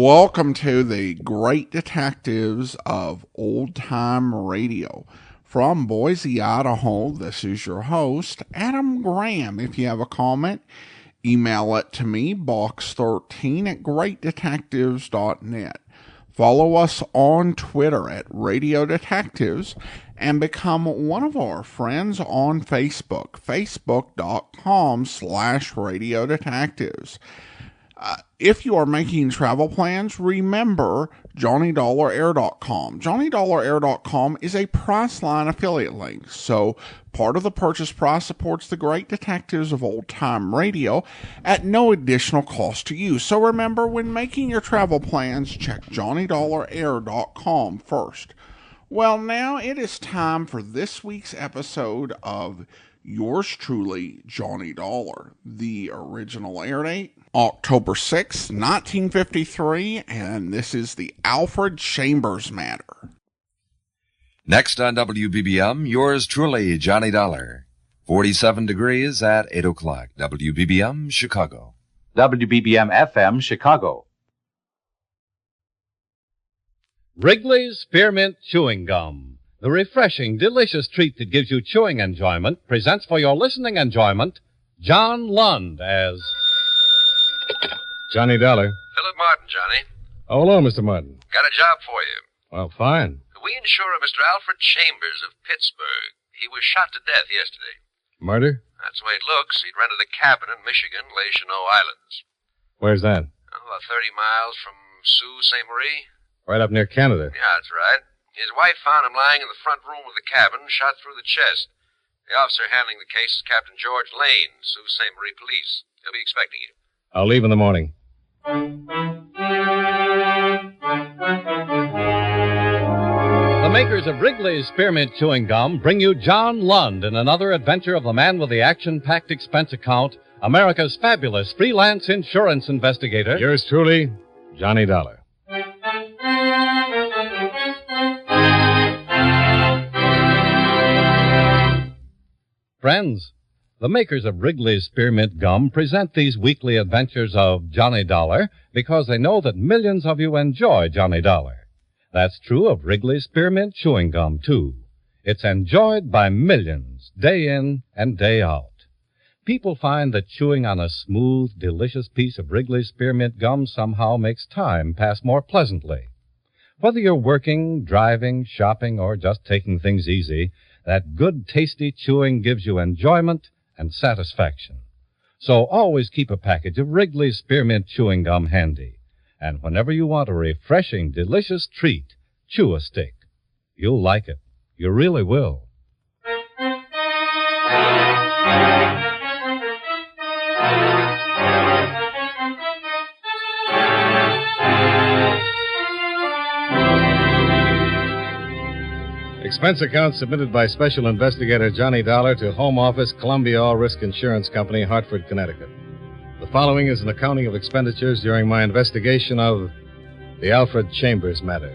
Welcome to the Great Detectives of Old Time Radio. From Boise, Idaho, this is your host, Adam Graham. If you have a comment, email it to me, box13@greatdetectives.net. Follow us on Twitter at Radio Detectives and become one of our friends on Facebook, facebook.com/Radio Detectives. If you are making travel plans, remember JohnnyDollarAir.com. JohnnyDollarAir.com is a Priceline affiliate link, so part of the purchase price supports the Great Detectives of Old Time Radio at no additional cost to you. So remember, when making your travel plans, check JohnnyDollarAir.com first. Well, now it is time for this week's episode of yours truly, Johnny Dollar. The original air date, October 6th, 1953, and this is the Alfred Chambers matter. Next on WBBM, yours truly, Johnny Dollar. 47 degrees at 8 o'clock. WBBM, Chicago. WBBM FM, Chicago. Wrigley's Spearmint Chewing Gum, the refreshing, delicious treat that gives you chewing enjoyment, presents for your listening enjoyment John Lund as Johnny Dollar. Philip Martin, Johnny. Oh, hello, Mr. Martin. Got a job for you. Well, fine. We insure a Mr. Alfred Chambers of Pittsburgh. He was shot to death yesterday. Murder? That's the way it looks. He'd rented a cabin in Michigan, Les Cheneaux Islands. Where's that? About 30 miles from Sault Ste. Marie. Right up near Canada. Yeah, that's right. His wife found him lying in the front room of the cabin, shot through the chest. The officer handling the case is Captain George Lane, Sault Ste. Marie Police. He'll be expecting you. I'll leave in the morning. the makers of Wrigley's Spearmint Chewing Gum bring you John Lund in another adventure of the man with the action-packed expense account, America's fabulous freelance insurance investigator. Yours truly, Johnny Dollar. Friends, the makers of Wrigley's Spearmint Gum present these weekly adventures of Johnny Dollar because they know that millions of you enjoy Johnny Dollar. That's true of Wrigley's Spearmint Chewing Gum, too. It's enjoyed by millions, day in and day out. People find that chewing on a smooth, delicious piece of Wrigley's Spearmint Gum somehow makes time pass more pleasantly. Whether you're working, driving, shopping, or just taking things easy, that good, tasty chewing gives you enjoyment and satisfaction. So always keep a package of Wrigley's Spearmint Chewing Gum handy. And whenever you want a refreshing, delicious treat, chew a stick. You'll like it. You really will. Expense account submitted by Special Investigator Johnny Dollar to Home Office, Columbia All Risk Insurance Company, Hartford, Connecticut. The following is an accounting of expenditures during my investigation of the Alfred Chambers matter.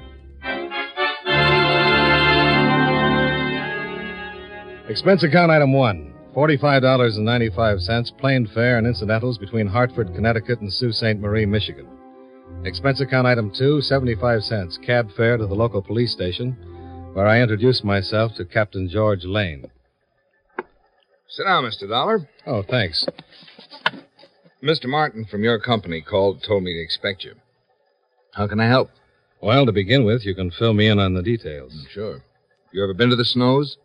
Expense account item 1, $45.95, plane fare and incidentals between Hartford, Connecticut and Sault Ste. Marie, Michigan. Expense account item 2, 75 cents, cab fare to the local police station, where I introduced myself to Captain George Lane. Sit down, Mr. Dollar. Oh, thanks. Mr. Martin from your company called, told me to expect you. How can I help? Well, to begin with, you can fill me in on the details. Sure. You ever been to the Snows?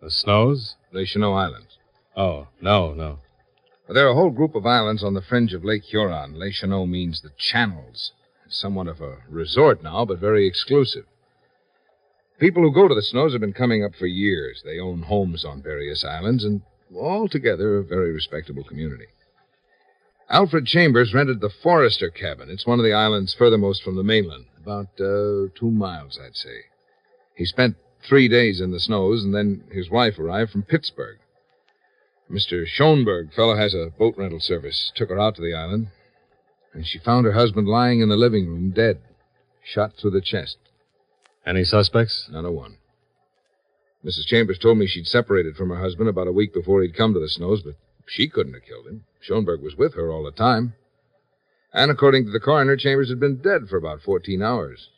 The Snows? Les Cheneaux Islands. Oh, no. Well, there are a whole group of islands on the fringe of Lake Huron. Les Cheneaux means the channels. It's somewhat of a resort now, but very exclusive. People who go to the Snows have been coming up for years. They own homes on various islands, and altogether a very respectable community. Alfred Chambers rented the Forester cabin. It's one of the islands furthermost from the mainland, about 2 miles, I'd say. He spent 3 days in the Snows, and then his wife arrived from Pittsburgh. Mr. Schoenberg, fellow has a boat rental service, took her out to the island, and she found her husband lying in the living room, dead, shot through the chest. Any suspects? Not a one. Mrs. Chambers told me she'd separated from her husband about a week before he'd come to the Snows, but she couldn't have killed him. Schoenberg was with her all the time. And according to the coroner, Chambers had been dead for about 14 hours.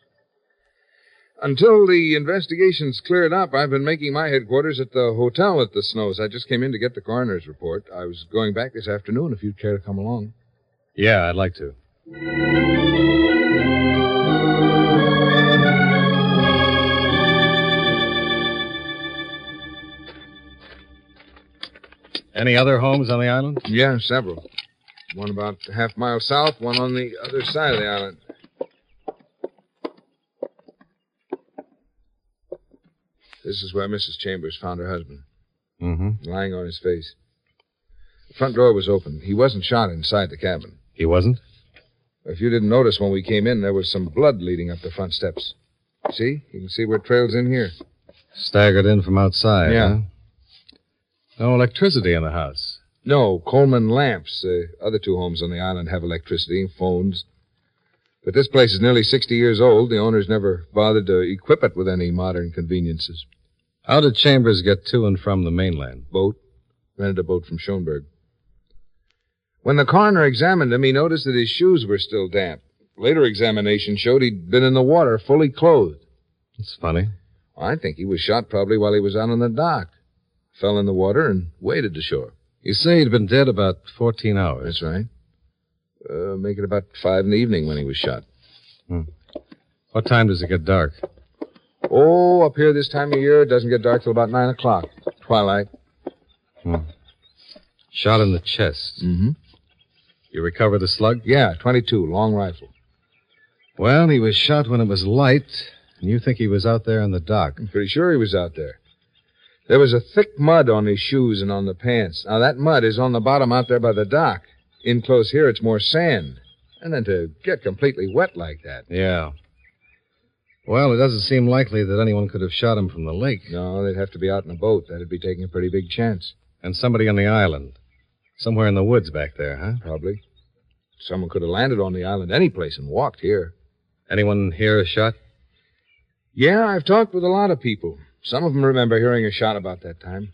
Until the investigation's cleared up, I've been making my headquarters at the hotel at the Snows. I just came in to get the coroner's report. I was going back this afternoon if you'd care to come along. Yeah, I'd like to. Any other homes on the island? Yeah, several. One about a half-mile south, one on the other side of the island. This is where Mrs. Chambers found her husband. Mm-hmm. Lying on his face. The front door was open. He wasn't shot inside the cabin. He wasn't? If you didn't notice when we came in, there was some blood leading up the front steps. See? You can see where it trails in here. Staggered in from outside, Yeah. huh? No electricity in the house. No, Coleman lamps. The other two homes on the island have electricity and phones. But this place is nearly 60 years old. The owners never bothered to equip it with any modern conveniences. How did Chambers get to and from the mainland? Boat. Rented a boat from Schoenberg. When the coroner examined him, he noticed that his shoes were still damp. Later examination showed he'd been in the water, fully clothed. It's funny. I think he was shot probably while he was out on the dock. Fell in the water and waded to shore. You say he'd been dead about 14 hours. That's right. Make it about 5 in the evening when he was shot. What time does it get dark? Oh, up here this time of year, it doesn't get dark till about 9 o'clock. Twilight. Shot in the chest. Mm-hmm. You recovered the slug? Yeah, 22, long rifle. Well, he was shot when it was light, and you think he was out there on the dock. I'm pretty sure he was out there. There was a thick mud on his shoes and on the pants. Now, that mud is on the bottom out there by the dock. In close here, it's more sand. And then to get completely wet like that. Yeah. Well, it doesn't seem likely that anyone could have shot him from the lake. No, they'd have to be out in a boat. That'd be taking a pretty big chance. And somebody on the island. Somewhere in the woods back there, huh? Probably. Someone could have landed on the island any place and walked here. Anyone hear a shot? Yeah, I've talked with a lot of people. Some of them remember hearing a shot about that time.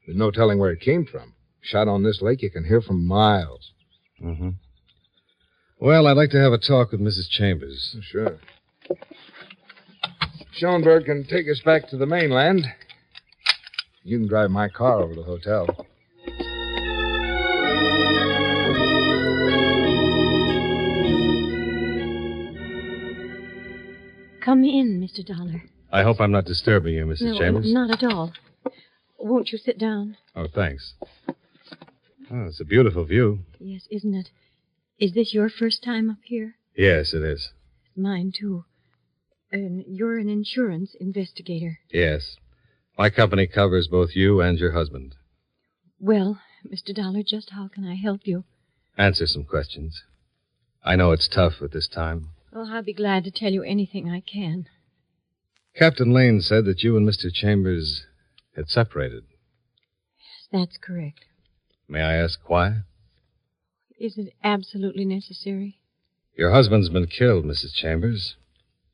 There's no telling where it came from. Shot on this lake, you can hear from miles. Mm-hmm. Well, I'd like to have a talk with Mrs. Chambers. Sure. Schoenberg can take us back to the mainland. You can drive my car over to the hotel. Come in, Mr. Dollar. I hope I'm not disturbing you, Mrs. Chambers. No, not at all. Won't you sit down? Oh, thanks. Oh, it's a beautiful view. Yes, isn't it? Is this your first time up here? Yes, it is. Mine, too. You're an insurance investigator. Yes. My company covers both you and your husband. Well, Mr. Dollar, just how can I help you? Answer some questions. I know it's tough at this time. Well, I'll be glad to tell you anything I can. Captain Lane said that you and Mr. Chambers had separated. Yes, that's correct. May I ask why? Is it absolutely necessary? Your husband's been killed, Mrs. Chambers.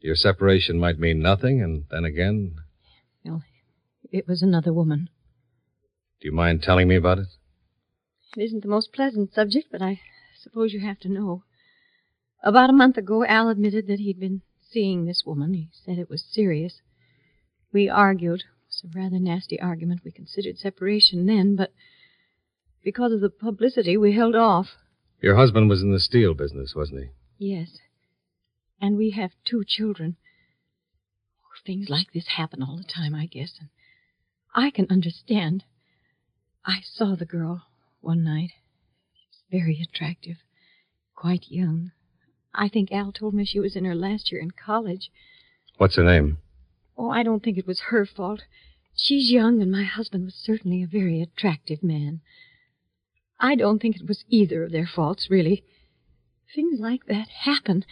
Your separation might mean nothing, and then again... Well, it was another woman. Do you mind telling me about it? It isn't the most pleasant subject, but I suppose you have to know. About a month ago, Al admitted that he'd been seeing this woman. He said it was serious. We argued. It was a rather nasty argument. We considered separation then, but because of the publicity, we held off. Your husband was in the steel business, wasn't he? Yes. And we have 2 children. Things like this happen all the time, I guess. And I can understand. I saw the girl one night. She was very attractive. Quite young. I think Al told me she was in her last year in college. What's her name? Oh, I don't think it was her fault. She's young, and my husband was certainly a very attractive man. I don't think it was either of their faults, really. Things like that happen.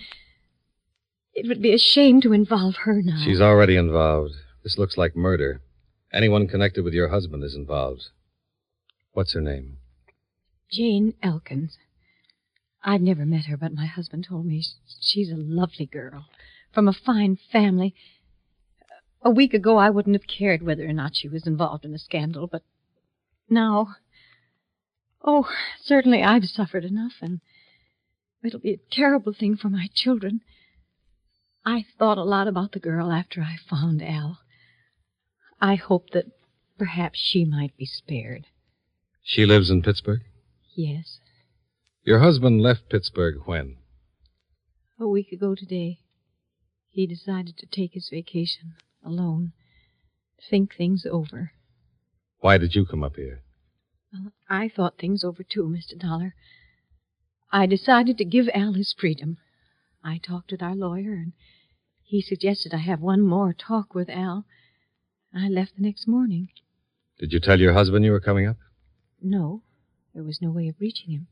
It would be a shame to involve her now. She's already involved. This looks like murder. Anyone connected with your husband is involved. What's her name? Jane Elkins. I've never met her, but my husband told me she's a lovely girl, from a fine family. A week ago, I wouldn't have cared whether or not she was involved in a scandal, but now... Oh, certainly I've suffered enough, and It'll be a terrible thing for my children. I thought a lot about the girl after I found Al. I hoped that perhaps she might be spared. She lives in Pittsburgh? Yes. Your husband left Pittsburgh when? A week ago today. He decided to take his vacation alone. Think things over. Why did you come up here? Well, I thought things over too, Mr. Dollar. I decided to give Al his freedom. I talked with our lawyer, and he suggested I have one more talk with Al. I left the next morning. Did you tell your husband you were coming up? No. There was no way of reaching him.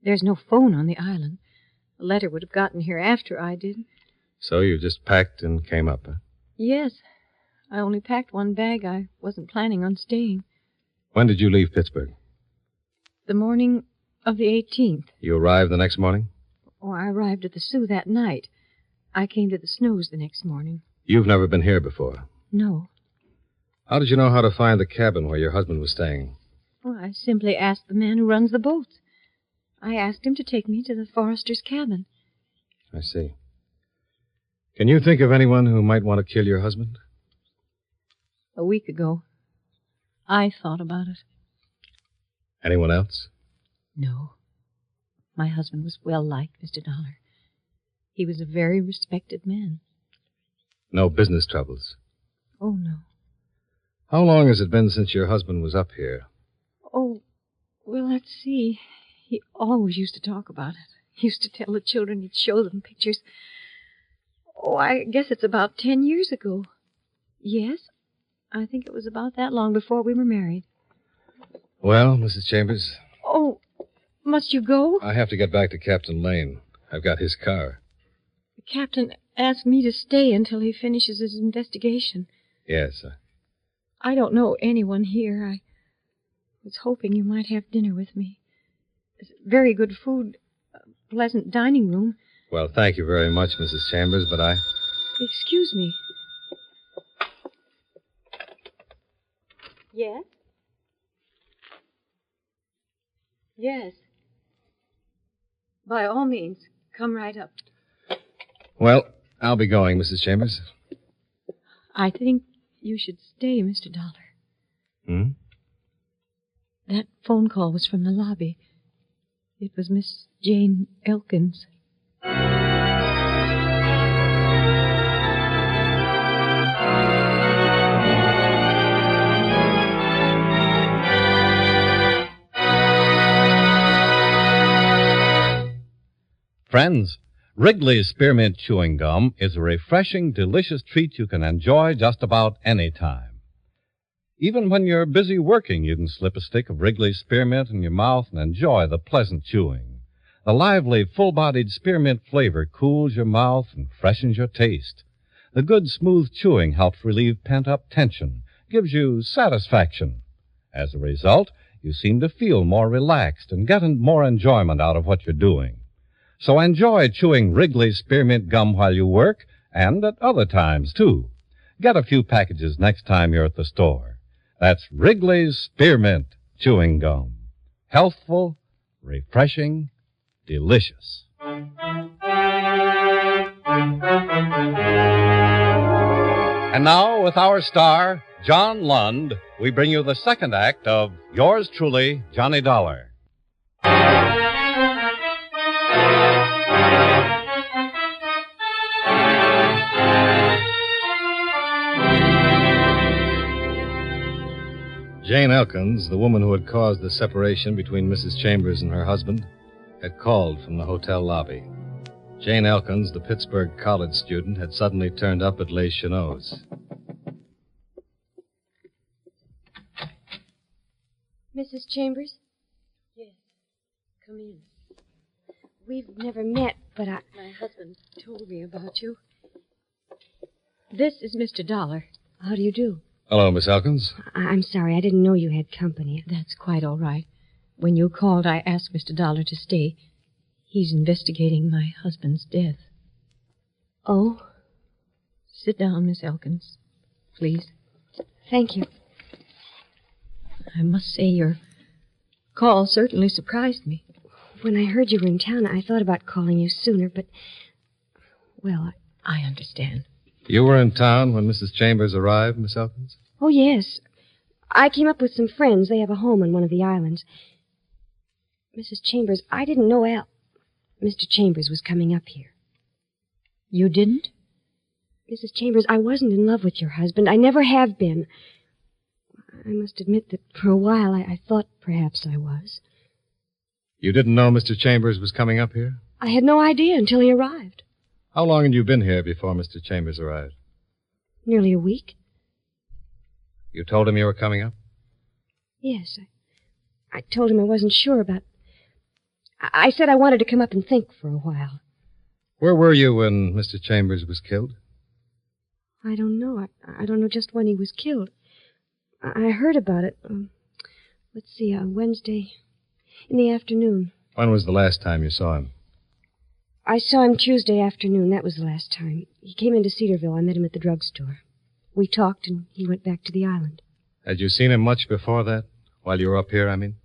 There's no phone on the island. A letter would have gotten here after I did. So you just packed and came up, huh? Yes. I only packed one bag. I wasn't planning on staying. When did you leave Pittsburgh? The morning of the 18th. You arrived the next morning? Oh, I arrived at the Sioux that night. I came to the Snows the next morning. You've never been here before? No. How did you know how to find the cabin where your husband was staying? Well, I simply asked the man who runs the boats. I asked him to take me to the forester's cabin. I see. Can you think of anyone who might want to kill your husband? A week ago, I thought about it. Anyone else? No. My husband was well-liked, Mr. Dollar. He was a very respected man. No business troubles? Oh, no. How long has it been since your husband was up here? Oh, well, let's see. He always used to talk about it. He used to tell the children he'd show them pictures. Oh, I guess it's about 10 years ago. Yes, I think it was about that long before we were married. Well, Mrs. Chambers? Oh, must you go? I have to get back to Captain Lane. I've got his car. The captain asked me to stay until he finishes his investigation. Yes, sir. I don't know anyone here. I was hoping you might have dinner with me. It's very good food, a pleasant dining room. Well, thank you very much, Mrs. Chambers, but I... Excuse me. Yes? Yes. By all means, come right up. Well, I'll be going, Mrs. Chambers. I think you should stay, Mr. Dollar. Hmm? That phone call was from the lobby. It was Miss Jane Elkins. Friends, Wrigley's Spearmint Chewing Gum is a refreshing, delicious treat you can enjoy just about any time. Even when you're busy working, you can slip a stick of Wrigley's Spearmint in your mouth and enjoy the pleasant chewing. The lively, full-bodied spearmint flavor cools your mouth and freshens your taste. The good, smooth chewing helps relieve pent-up tension, gives you satisfaction. As a result, you seem to feel more relaxed and get more enjoyment out of what you're doing. So enjoy chewing Wrigley's Spearmint Gum while you work, and at other times, too. Get a few packages next time you're at the store. That's Wrigley's Spearmint Chewing Gum. Healthful, refreshing, delicious. And now, with our star, John Lund, we bring you the second act of Yours Truly, Johnny Dollar. Jane Elkins, the woman who had caused the separation between Mrs. Chambers and her husband, had called from the hotel lobby. Jane Elkins, the Pittsburgh college student, had suddenly turned up at Les Chenauds. Mrs. Chambers? Yes, come in. We've never met, but My husband told me about you. This is Mr. Dollar. How do you do? Hello, Miss Elkins. I'm sorry. I didn't know you had company. That's quite all right. When you called, I asked Mr. Dollar to stay. He's investigating my husband's death. Oh? Sit down, Miss Elkins, please. Thank you. I must say your call certainly surprised me. When I heard you were in town, I thought about calling you sooner, but... Well, I understand. You were in town when Mrs. Chambers arrived, Miss Elkins? Oh, yes. I came up with some friends. They have a home on one of the islands. Mrs. Chambers, I didn't know Mr. Chambers was coming up here. You didn't? Mrs. Chambers, I wasn't in love with your husband. I never have been. I must admit that for a while I thought perhaps I was. You didn't know Mr. Chambers was coming up here? I had no idea until he arrived. How long had you been here before Mr. Chambers arrived? Nearly a week. You told him you were coming up? Yes. I told him I wasn't sure about... I said I wanted to come up and think for a while. Where were you when Mr. Chambers was killed? I don't know. I don't know just when he was killed. I heard about it. Let's see, on Wednesday in the afternoon. When was the last time you saw him? I saw him Tuesday afternoon. That was the last time. He came into Cedarville. I met him at the drugstore. We talked, and he went back to the island. Had you seen him much before that? While you were up here, I mean?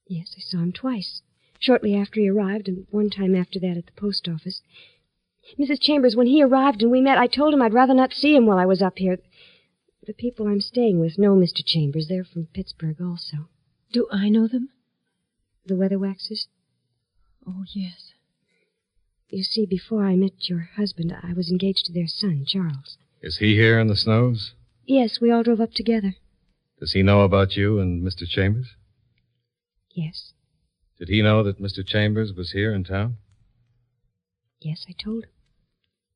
Yes, I saw him twice. Shortly after he arrived, and one time after that at the post office. Mrs. Chambers, when he arrived and we met, I told him I'd rather not see him while I was up here. The people I'm staying with know Mr. Chambers. They're from Pittsburgh also. Do I know them? The Weatherwaxes? Oh, yes. You see, before I met your husband, I was engaged to their son, Charles. Is he here in the Snows? Yes, we all drove up together. Does he know about you and Mr. Chambers? Yes. Did he know that Mr. Chambers was here in town? Yes, I told him.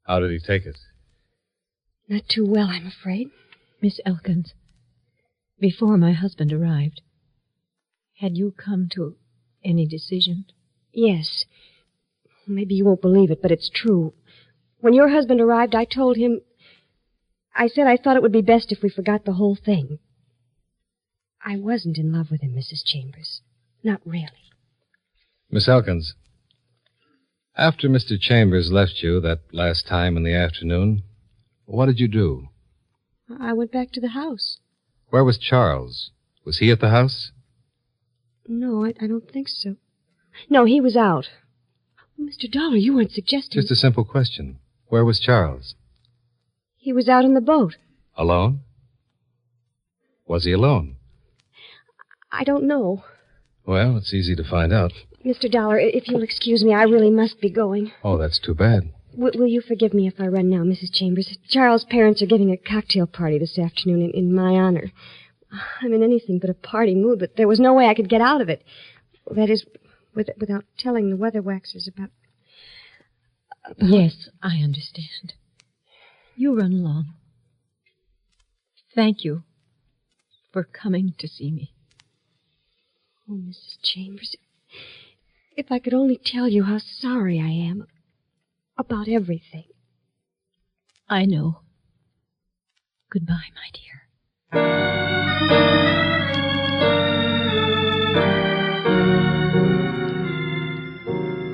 How did he take it? Not too well, I'm afraid. Miss Elkins, before my husband arrived, had you come to any decision? Yes. Maybe you won't believe it, but it's true. When your husband arrived, I told him... I said I thought it would be best if we forgot the whole thing. I wasn't in love with him, Mrs. Chambers. Not really. Miss Elkins, after Mr. Chambers left you that last time in the afternoon, what did you do? I went back to the house. Where was Charles? Was he at the house? No, I don't think so. No, he was out. Mr. Dollar, you weren't suggesting... Just a simple question. Where was Charles? He was out in the boat. Alone? Was he alone? I don't know. Well, it's easy to find out. Mr. Dollar, if you'll excuse me, I really must be going. Oh, that's too bad. Will you forgive me if I run now, Mrs. Chambers? Charles' parents are giving a cocktail party this afternoon in my honor. I'm in anything but a party mood, but there was no way I could get out of it. That is, without telling the Weatherwaxers about... Yes, I understand. You run along. Thank you for coming to see me. Oh, Mrs. Chambers, if I could only tell you how sorry I am about everything. I know. Goodbye, my dear.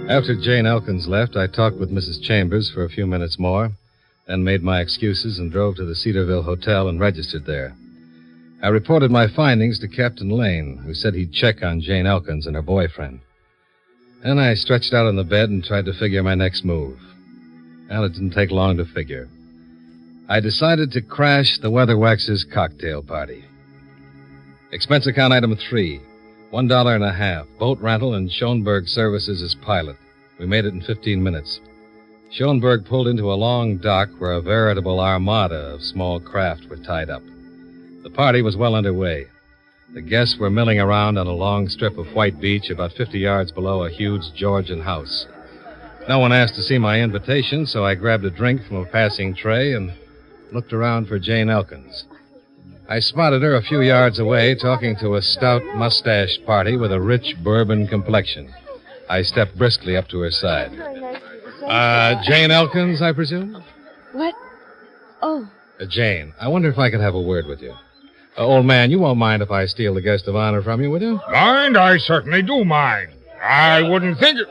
After Jane Elkins left, I talked with Mrs. Chambers for a few minutes more, then made my excuses and drove to the Cedarville Hotel and registered there. I reported my findings to Captain Lane, who said he'd check on Jane Elkins and her boyfriend. Then I stretched out on the bed and tried to figure my next move. Well, it didn't take long to figure. I decided to crash the Weatherwaxers' cocktail party. Expense account item 3, $1.50, boat rental and Schoenberg services as pilot. We made it in 15 minutes. Schoenberg pulled into a long dock where a veritable armada of small craft were tied up. The party was well underway. The guests were milling around on a long strip of white beach about 50 yards below a huge Georgian house. No one asked to see my invitation, so I grabbed a drink from a passing tray and looked around for Jane Elkins. I spotted her a few yards away talking to a stout, mustached party with a rich bourbon complexion. I stepped briskly up to her side. Jane Elkins, I presume? What? Oh. Jane, I wonder if I could have a word with you. Old man, you won't mind if I steal the guest of honor from you, will you? Mind? I certainly do mind. I wouldn't think it...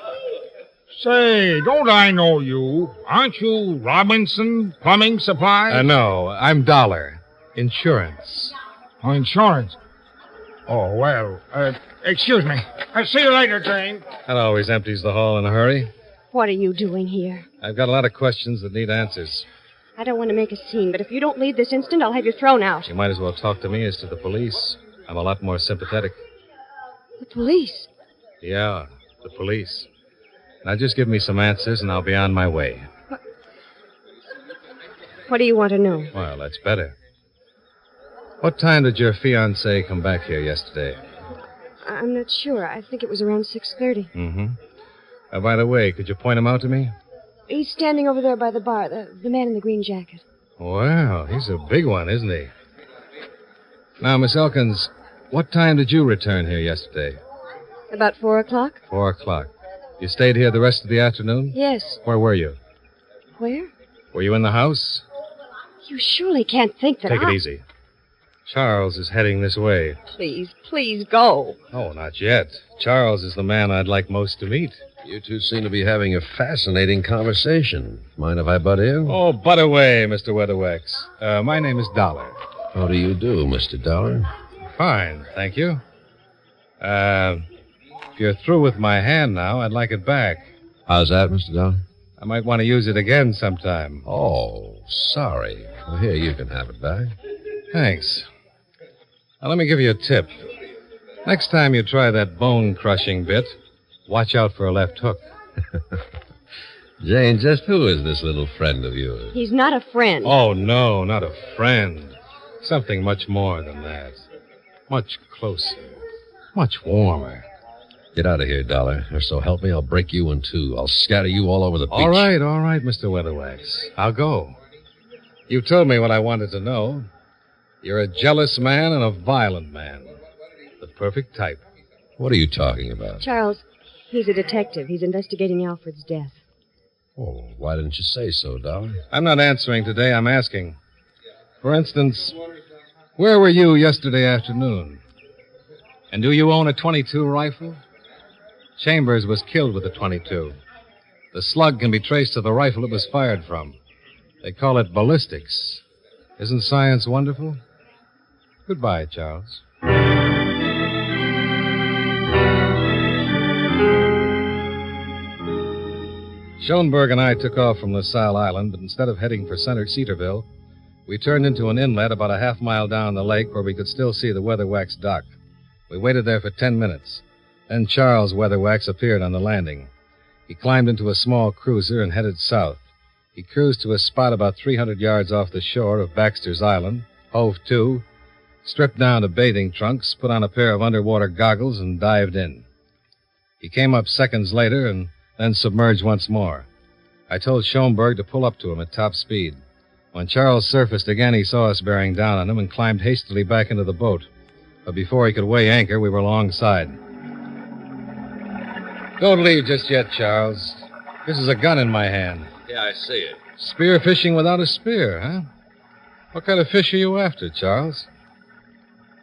Say, don't I know you? Aren't you Robinson Plumbing Supply? No, I'm Dollar. Insurance. Oh, insurance. Oh, well, excuse me. I'll see you later, Jane. That always empties the hall in a hurry. What are you doing here? I've got a lot of questions that need answers. I don't want to make a scene, but if you don't leave this instant, I'll have you thrown out. You might as well talk to me as to the police. I'm a lot more sympathetic. The police? Yeah, the police. Now just give me some answers and I'll be on my way. What do you want to know? Well, that's better. What time did your fiancé come back here yesterday? I'm not sure. I think it was around 6:30. Mm-hmm. By the way, could you point him out to me? He's standing over there by the bar, the man in the green jacket. Well, he's a big one, isn't he? Now, Miss Elkins, what time did you return here yesterday? About 4 o'clock? 4 o'clock. You stayed here the rest of the afternoon? Yes. Where were you? Where? Were you in the house? You surely can't think that Take it easy. Charles is heading this way. Please go. Oh, not yet. Charles is the man I'd like most to meet. You two seem to be having a fascinating conversation. Mind if I butt in? Oh, butt away, Mr. Weatherwax. My name is Dollar. How do you do, Mr. Dollar? Fine, thank you. If you're through with my hand now, I'd like it back. How's that, Mr. Dollar? I might want to use it again sometime. Oh, sorry. Well, here, you can have it back. Thanks. Now, let me give you a tip. Next time you try that bone-crushing bit, watch out for a left hook. Jane, just who is this little friend of yours? He's not a friend. Oh, no, not a friend. Something much more than that. Much closer. Much warmer. Get out of here, Dollar. Or so help me, I'll break you in two. I'll scatter you all over the beach. All right, Mr. Weatherwax. I'll go. You told me what I wanted to know. You're a jealous man and a violent man. The perfect type. What are you talking about? Charles, he's a detective. He's investigating Alfred's death. Oh, why didn't you say so, Dollar? I'm not answering today. I'm asking. For instance, where were you yesterday afternoon? And do you own a .22 rifle? Chambers was killed with a .22. The slug can be traced to the rifle it was fired from. They call it ballistics. Isn't science wonderful? Goodbye, Charles. Schoenberg and I took off from LaSalle Island, but instead of heading for Cedarville, we turned into an inlet about a half-mile down the lake where we could still see the Weatherwax dock. We waited there for 10 minutes. Then Charles Weatherwax appeared on the landing. He climbed into a small cruiser and headed south. He cruised to a spot about 300 yards off the shore of Baxter's Island, hove to, stripped down to bathing trunks, put on a pair of underwater goggles, and dived in. He came up seconds later and then submerged once more. I told Schoenberg to pull up to him at top speed. When Charles surfaced again, he saw us bearing down on him and climbed hastily back into the boat. But before he could weigh anchor, we were alongside. Don't leave just yet, Charles. This is a gun in my hand. Yeah, I see it. Spear fishing without a spear, huh? What kind of fish are you after, Charles?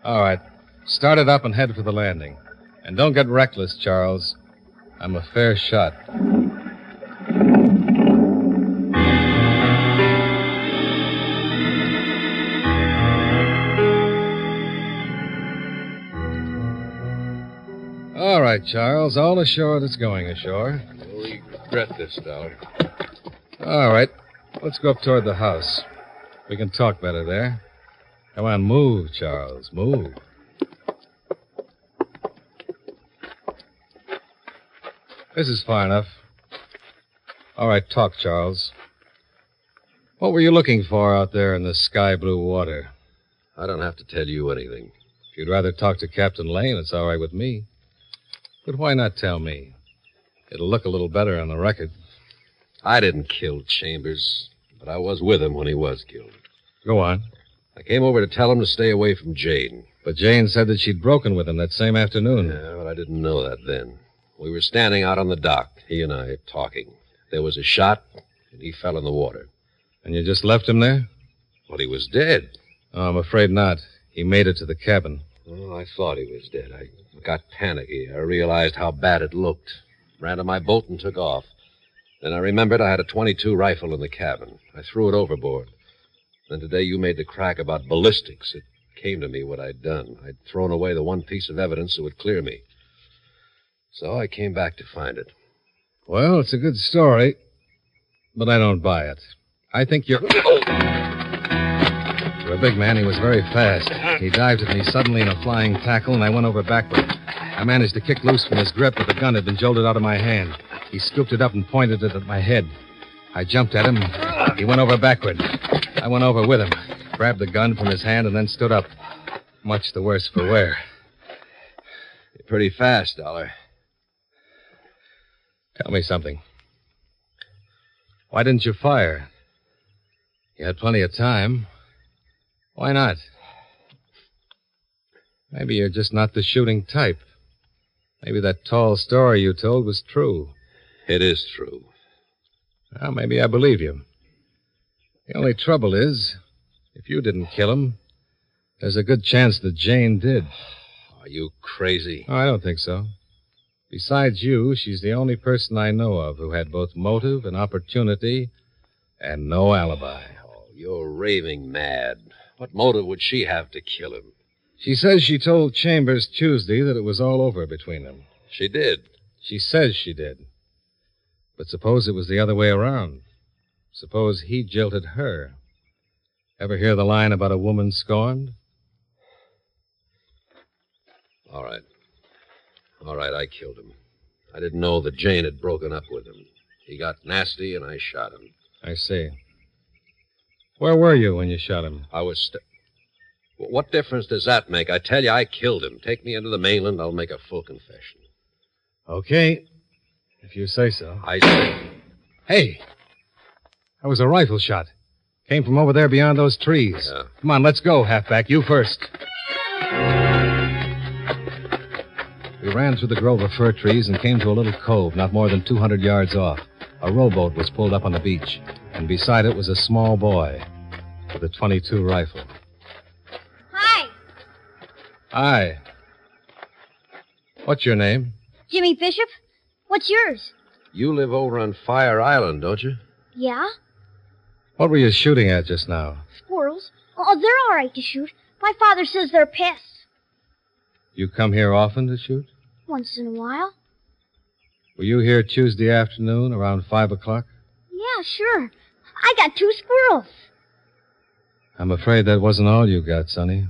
All right. Start it up and head for the landing. And don't get reckless, Charles. I'm a fair shot. All right, Charles. All ashore that's going ashore. We regret this, Dollar. All right. Let's go up toward the house. We can talk better there. Come on, move, Charles. Move. This is far enough. All right, talk, Charles. What were you looking for out there in the sky blue water? I don't have to tell you anything. If you'd rather talk to Captain Lane, it's all right with me. But why not tell me? It'll look a little better on the record. I didn't kill Chambers, but I was with him when he was killed. Go on. I came over to tell him to stay away from Jane. But Jane said that she'd broken with him that same afternoon. Yeah, but I didn't know that then. We were standing out on the dock, he and I, talking. There was a shot, and he fell in the water. And you just left him there? Well, he was dead. Oh, I'm afraid not. He made it to the cabin. Oh, I thought he was dead. I got panicky. I realized how bad it looked. Ran to my boat and took off. Then I remembered I had a .22 rifle in the cabin. I threw it overboard. Then today you made the crack about ballistics. It came to me what I'd done. I'd thrown away the one piece of evidence that would clear me. So I came back to find it. Well, it's a good story, but I don't buy it. I think you're... For a big man, he was very fast. He dived at me suddenly in a flying tackle, and I went over backward. I managed to kick loose from his grip, but the gun had been jolted out of my hand. He scooped it up and pointed it at my head. I jumped at him. He went over backward. I went over with him, grabbed the gun from his hand, and then stood up. Much the worse for wear. You're pretty fast, Dollar. Tell me something. Why didn't you fire? You had plenty of time. Why not? Maybe you're just not the shooting type. Maybe that tall story you told was true. It is true. Well, maybe I believe you. The only trouble is, if you didn't kill him, there's a good chance that Jane did. Are you crazy? Oh, I don't think so. Besides you, she's the only person I know of who had both motive and opportunity and no alibi. Oh, you're raving mad. What motive would she have to kill him? She says she told Chambers Tuesday that it was all over between them. She did. She says she did. But suppose it was the other way around. Suppose he jilted her. Ever hear the line about a woman scorned? All right. All right, I killed him. I didn't know that Jane had broken up with him. He got nasty, and I shot him. I see. Where were you when you shot him? I was... What difference does that make? I tell you, I killed him. Take me into the Mainland, I'll make a full confession. Okay. If you say so. I say... Hey! That was a rifle shot. Came from over there beyond those trees. Yeah. Come on, let's go, halfback. You first. We ran through the grove of fir trees and came to a little cove not more than 200 yards off. A rowboat was pulled up on the beach, and beside it was a small boy with a .22 rifle. Hi. Hi. What's your name? Jimmy Bishop? What's yours? You live over on Fire Island, don't you? Yeah? What were you shooting at just now? Squirrels? Oh, they're all right to shoot. My father says they're pests. You come here often to shoot? Once in a while. Were you here Tuesday afternoon around 5 o'clock? Yeah, sure. I got 2 squirrels. I'm afraid that wasn't all you got, Sonny.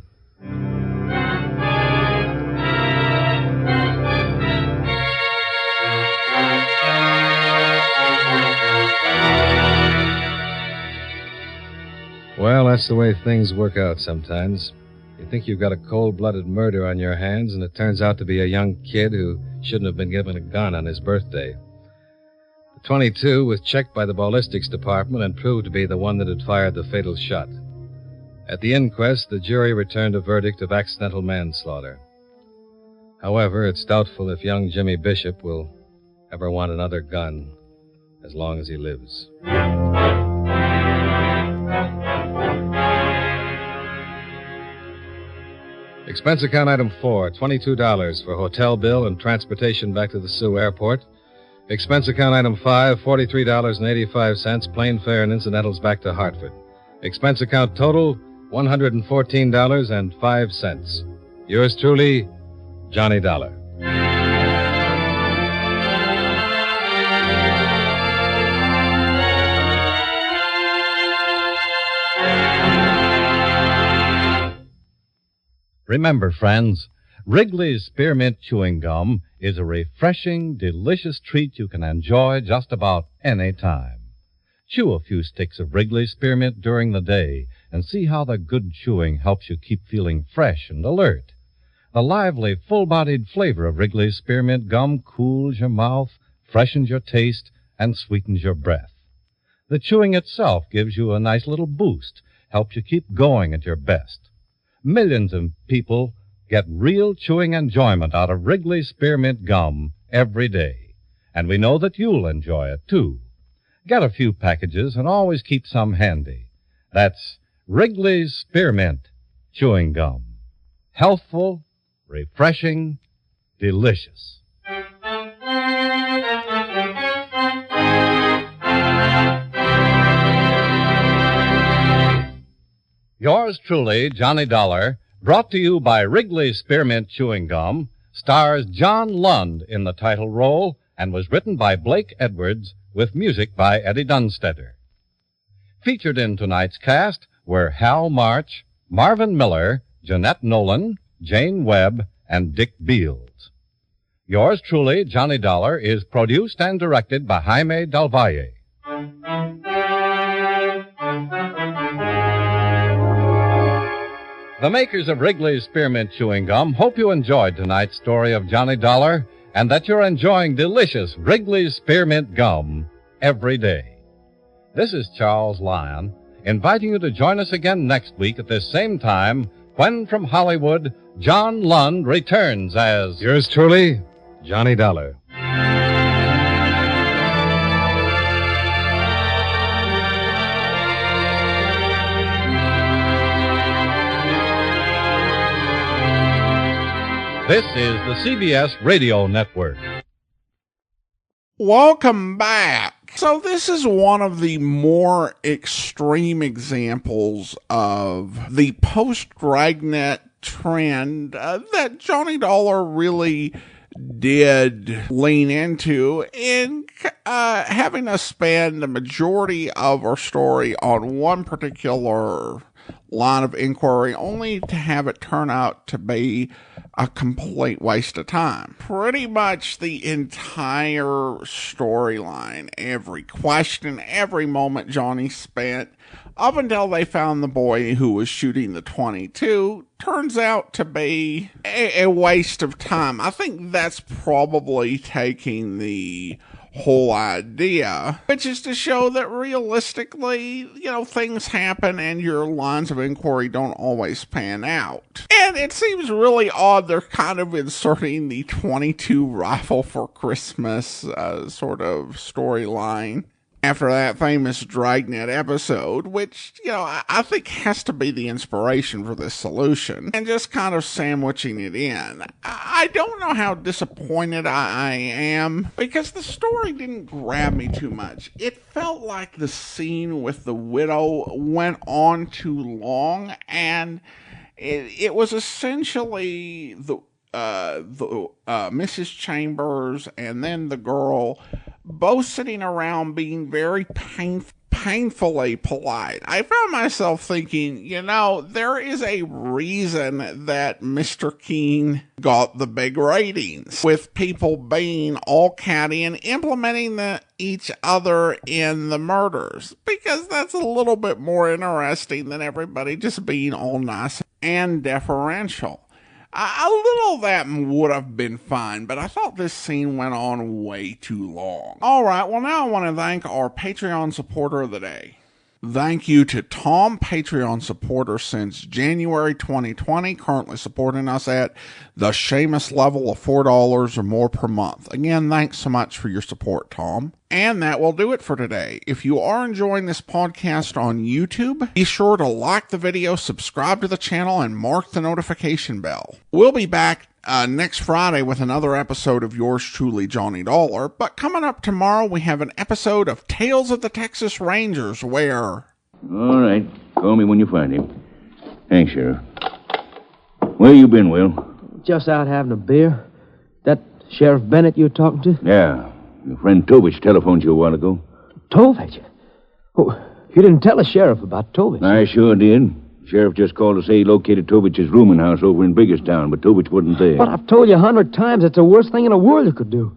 Well, that's the way things work out sometimes. You think you've got a cold-blooded murder on your hands, and it turns out to be a young kid who shouldn't have been given a gun on his birthday. The .22 was checked by the ballistics department and proved to be the one that had fired the fatal shot. At the inquest, the jury returned a verdict of accidental manslaughter. However, it's doubtful if young Jimmy Bishop will ever want another gun as long as he lives. Expense account item 4, $22 for hotel bill and transportation back to the Sioux Airport. Expense account item 5, $43.85, plane fare and incidentals back to Hartford. Expense account total, $114.05. Yours truly, Johnny Dollar. Remember, friends, Wrigley's Spearmint Chewing Gum is a refreshing, delicious treat you can enjoy just about any time. Chew a few sticks of Wrigley's Spearmint during the day and see how the good chewing helps you keep feeling fresh and alert. The lively, full-bodied flavor of Wrigley's Spearmint Gum cools your mouth, freshens your taste, and sweetens your breath. The chewing itself gives you a nice little boost, helps you keep going at your best. Millions of people get real chewing enjoyment out of Wrigley's Spearmint Gum every day. And we know that you'll enjoy it, too. Get a few packages and always keep some handy. That's Wrigley's Spearmint Chewing Gum. Healthful, refreshing, delicious. Yours truly, Johnny Dollar, Brought to you by Wrigley Spearmint Chewing Gum, stars John Lund in the title role and was written by Blake Edwards with music by Eddie Dunstetter. Featured in tonight's cast were Hal March, Marvin Miller, Jeanette Nolan, Jane Webb, and Dick Beals. Yours truly, Johnny Dollar, is produced and directed by Jaime Del Valle. The makers of Wrigley's Spearmint Chewing Gum hope you enjoyed tonight's story of Johnny Dollar and that you're enjoying delicious Wrigley's Spearmint Gum every day. This is Charles Lyon, inviting you to join us again next week at this same time when from Hollywood, John Lund returns as... Yours truly, Johnny Dollar. This is the CBS Radio Network. Welcome back. So this is one of the more extreme examples of the post-Dragnet trend that Johnny Dollar really did lean into in having us spend the majority of our story on one particular line of inquiry, only to have it turn out to be a complete waste of time. Pretty much the entire storyline, every question, every moment Johnny spent, up until they found the boy who was shooting the .22, turns out to be a waste of time. I think that's probably taking the whole idea, which is to show that realistically, things happen and your lines of inquiry don't always pan out. And it seems really odd they're kind of inserting the .22 rifle for Christmas sort of storyline after that famous Dragnet episode, which, I think has to be the inspiration for this solution, and just kind of sandwiching it in. I don't know how disappointed I am, because the story didn't grab me too much. It felt like the scene with the widow went on too long, and it was essentially the Mrs. Chambers and then the girl both sitting around being very painfully polite. I found myself thinking, there is a reason that Mr. Keene got the big ratings, with people being all catty and implementing each other in the murders, because that's a little bit more interesting than everybody just being all nice and deferential. A little of that would have been fine, but I thought this scene went on way too long. All right, well, now I want to thank our Patreon supporter of the day. Thank you to Tom, Patreon supporter since January 2020, currently supporting us at the Seamus level of $4 or more per month. Again, thanks so much for your support, Tom. And that will do it for today. If you are enjoying this podcast on YouTube, be sure to like the video, subscribe to the channel, and mark the notification bell. We'll be back next Friday with another episode of yours truly, Johnny Dollar. But coming up tomorrow, we have an episode of Tales of the Texas Rangers where... All right. Call me when you find him. Thanks, Sheriff. Where you been, Will? Just out having a beer. That Sheriff Bennett you were talking to? Yeah. Your friend Tovich telephoned you a while ago. Tovich? Oh, you didn't tell the sheriff about Tovich. I sure did. Sheriff just called to say he located Tovich's rooming house over in Biggerstown, but Tovich wasn't there. But I've told you 100 times it's the worst thing in the world you could do.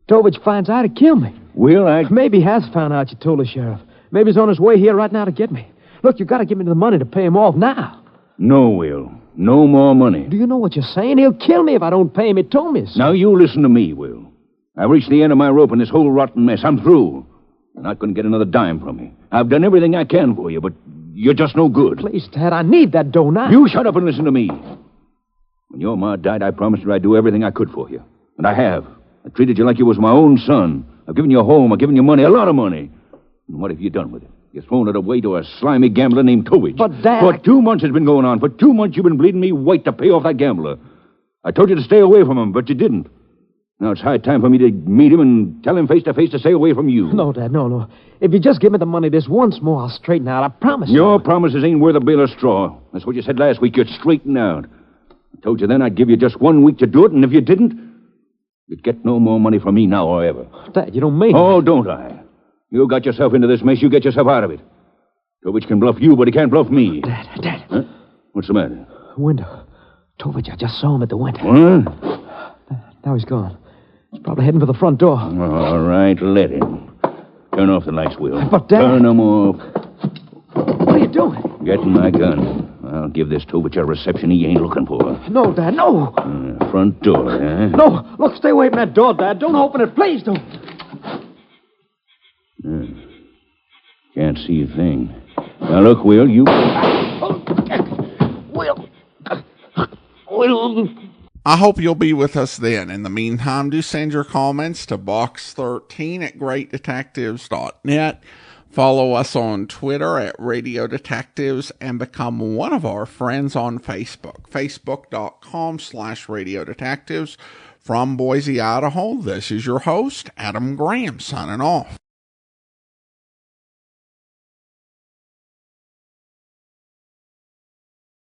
Tovich finds out, he'd kill me. Will, Maybe he has found out you told the sheriff. Maybe he's on his way here right now to get me. Look, you got to give me the money to pay him off now. No, Will. No more money. Do you know what you're saying? He'll kill me if I don't pay him. He told me so. Now, you listen to me, Will. I've reached the end of my rope in this whole rotten mess. I'm through. You're not going to get another dime from me. I've done everything I can for you, but you're just no good. Please, Dad, I need that dough now. You shut up and listen to me. When your ma died, I promised her I'd do everything I could for you. And I have. I treated you like you was my own son. I've given you a home. I've given you money, a lot of money. And what have you done with it? You've thrown it away to a slimy gambler named Tovich. But, Dad... For 2 months it's been going on. For 2 months you've been bleeding me white to pay off that gambler. I told you to stay away from him, but you didn't. Now it's high time for me to meet him and tell him face to face to stay away from you. No, Dad, no. If you just give me the money this once more, I'll straighten out. I promise you. Your promises ain't worth a bale of straw. That's what you said last week. You'd straighten out. I told you then I'd give you just 1 week to do it, and if you didn't, you'd get no more money from me now or ever. Dad, you don't mean Oh, that. don't I? You got yourself into this mess. You get yourself out of it. Tovich can bluff you, but he can't bluff me. Dad. Huh? What's the matter? Window. Tovich, I just saw him at the window. What? Now he's gone. He's probably heading for the front door. All right, let him. Turn off the lights, Will. But, Dad... Turn them off. What are you doing? Getting my gun. I'll give this Tovich a reception he ain't looking for. No, Dad, no. Front door, huh? No, look, stay away from that door, Dad. Don't open it. Please don't. Can't see a thing. Now, look, Will, you... Will... I hope you'll be with us then. In the meantime, do send your comments to box13@greatdetectives.net. Follow us on Twitter at Radio Detectives and become one of our friends on Facebook. Facebook.com/Radio Detectives. From Boise, Idaho, this is your host, Adam Graham, signing off.